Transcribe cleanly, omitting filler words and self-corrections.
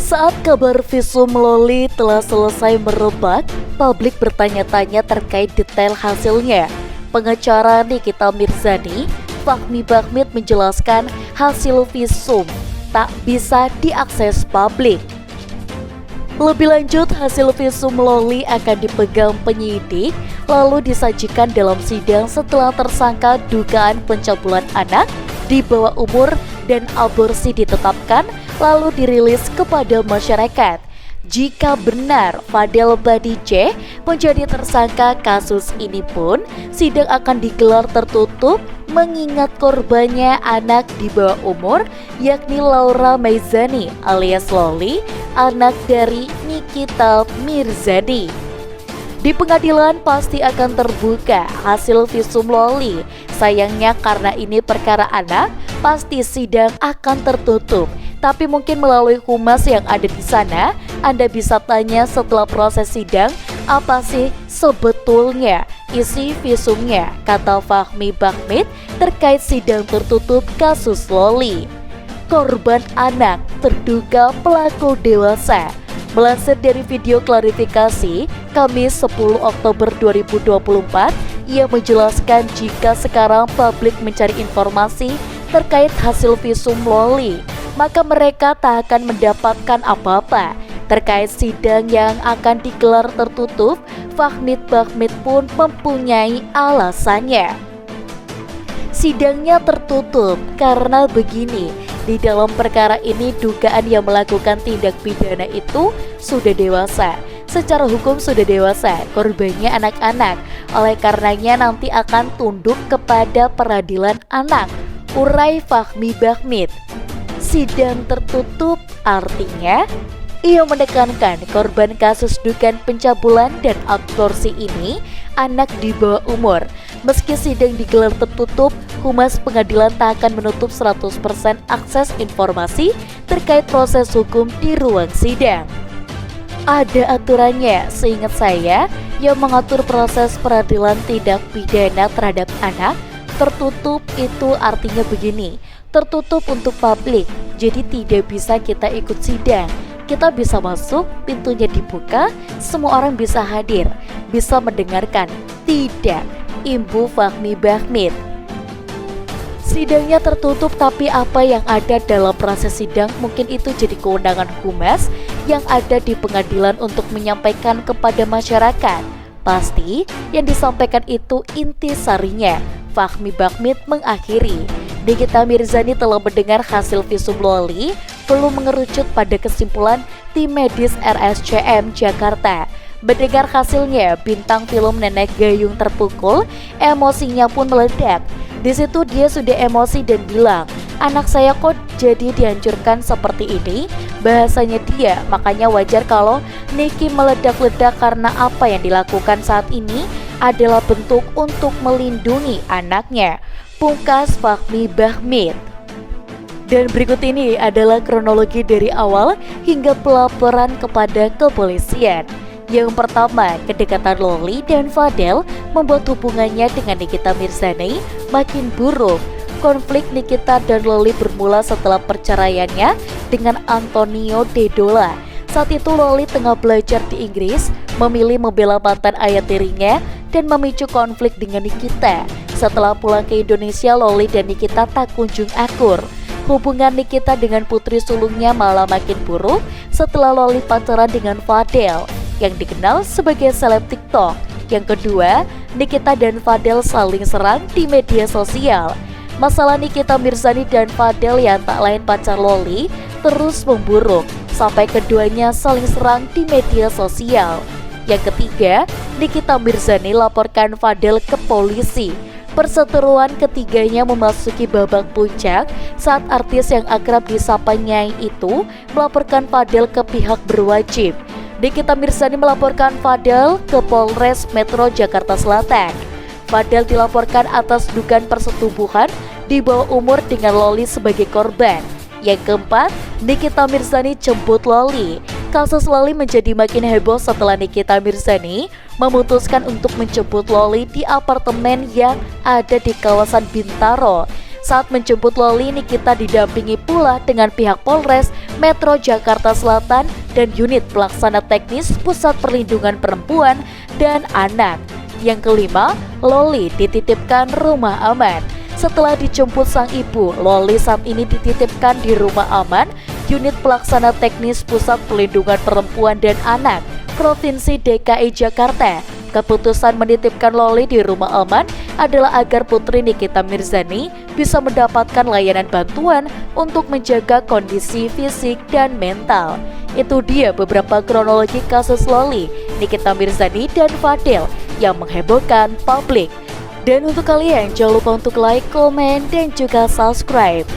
Saat kabar visum Loli telah selesai merebak, publik bertanya-tanya terkait detail hasilnya. Pengacara Nikita Mirzani, Fahmi Bahmid menjelaskan hasil visum tak bisa diakses publik. Lebih lanjut, hasil visum Loli akan dipegang penyidik lalu disajikan dalam sidang setelah tersangka dugaan pencabulan anak di bawah umur dan aborsi ditetapkan lalu dirilis kepada masyarakat. Jika benar Fadel Badice menjadi tersangka kasus ini pun, sidang akan digelar tertutup mengingat korbannya anak di bawah umur, yakni Laura Maizani alias Loli, anak dari Nikita Mirzani. Di pengadilan pasti akan terbuka hasil visum Loli. Sayangnya karena ini perkara anak, pasti sidang akan tertutup. Tapi mungkin melalui humas yang ada di sana, Anda bisa tanya setelah proses sidang, apa sih sebetulnya isi visumnya, kata Fahmi Bahmid terkait sidang tertutup kasus Loli. Korban anak terduga pelaku dewasa. Melansir dari video klarifikasi Kamis 10 Oktober 2024, ia menjelaskan jika sekarang publik mencari informasi terkait hasil visum Loli, maka mereka tak akan mendapatkan apa-apa. Terkait sidang yang akan digelar tertutup, Fahmi Bahmid pun mempunyai alasannya. Sidangnya tertutup karena begini, di dalam perkara ini dugaan yang melakukan tindak pidana itu sudah dewasa. Secara hukum sudah dewasa, korbannya anak-anak. Oleh karenanya nanti akan tunduk kepada peradilan anak, urai Fahmi Bahmid. Sidang tertutup artinya ia menekankan korban kasus dugaan pencabulan dan aborsi ini anak di bawah umur. Meski sidang digelar tertutup, Humas Pengadilan tak akan menutup 100% akses informasi terkait proses hukum di ruang sidang. Ada aturannya, seingat saya, yang mengatur proses peradilan tindak pidana terhadap anak. Tertutup itu artinya begini, tertutup untuk publik, jadi tidak bisa kita ikut sidang. Kita bisa masuk, pintunya dibuka, semua orang bisa hadir, bisa mendengarkan. Tidak, imbu Fahmi Bahmid. Sidangnya tertutup, tapi apa yang ada dalam proses sidang mungkin itu jadi kewenangan humas yang ada di pengadilan untuk menyampaikan kepada masyarakat. Pasti yang disampaikan itu intisarinya. Fahmi Bahmid mengakhiri, Nikita Mirzani telah mendengar hasil visum Loli, perlu mengerucut pada kesimpulan tim medis RSCM Jakarta. Mendengar hasilnya, bintang film Nenek Gayung terpukul, emosinya pun meledak. Di situ dia sudah emosi dan bilang, anak saya kok jadi dihancurkan seperti ini? Bahasanya dia, makanya wajar kalau Niki meledak-ledak karena apa yang dilakukan saat ini adalah bentuk untuk melindungi anaknya. Pungkas Fahmi Bahmid. Dan berikut ini adalah kronologi dari awal hingga pelaporan kepada kepolisian. Yang pertama, kedekatan Loli dan Fadel membuat hubungannya dengan Nikita Mirzani makin buruk. Konflik Nikita dan Loli bermula setelah perceraiannya dengan Antonio Dedola. Saat itu Loli tengah belajar di Inggris, memilih membela mantan ayah tirinya dan memicu konflik dengan Nikita. Setelah pulang ke Indonesia, Loli dan Nikita tak kunjung akur. Hubungan Nikita dengan putri sulungnya malah makin buruk setelah Loli pacaran dengan Fadel yang dikenal sebagai seleb TikTok. Yang kedua, Nikita dan Fadel saling serang di media sosial. Masalah Nikita Mirzani dan Fadel yang tak lain pacar Loli terus memburuk sampai keduanya saling serang di media sosial. Yang ketiga, Nikita Mirzani laporkan Fadel ke polisi. Perseteruan ketiganya memasuki babak puncak saat artis yang akrab disapa Nyai itu melaporkan Fadel ke pihak berwajib. Nikita Mirzani melaporkan Fadel ke Polres Metro Jakarta Selatan. Fadel dilaporkan atas dugaan persetubuhan di bawah umur dengan Loli sebagai korban. Yang keempat, Nikita Mirzani jemput Loli. Kasus Loli menjadi makin heboh setelah Nikita Mirzani memutuskan untuk menjemput Loli di apartemen yang ada di kawasan Bintaro. Saat menjemput Loli, Nikita didampingi pula dengan pihak Polres Metro Jakarta Selatan dan unit pelaksana teknis Pusat Perlindungan Perempuan dan Anak. Yang kelima, Loli dititipkan rumah aman. Setelah dijemput sang ibu, Loli saat ini dititipkan di rumah aman unit pelaksana teknis Pusat Perlindungan Perempuan dan Anak Provinsi DKI Jakarta. Keputusan menitipkan Loli di rumah aman adalah agar putri Nikita Mirzani bisa mendapatkan layanan bantuan untuk menjaga kondisi fisik dan mental. Itu dia beberapa kronologi kasus Loli, Nikita Mirzani, dan Fadil yang menghebohkan publik. Dan untuk kalian, jangan lupa untuk like, komen, dan juga subscribe.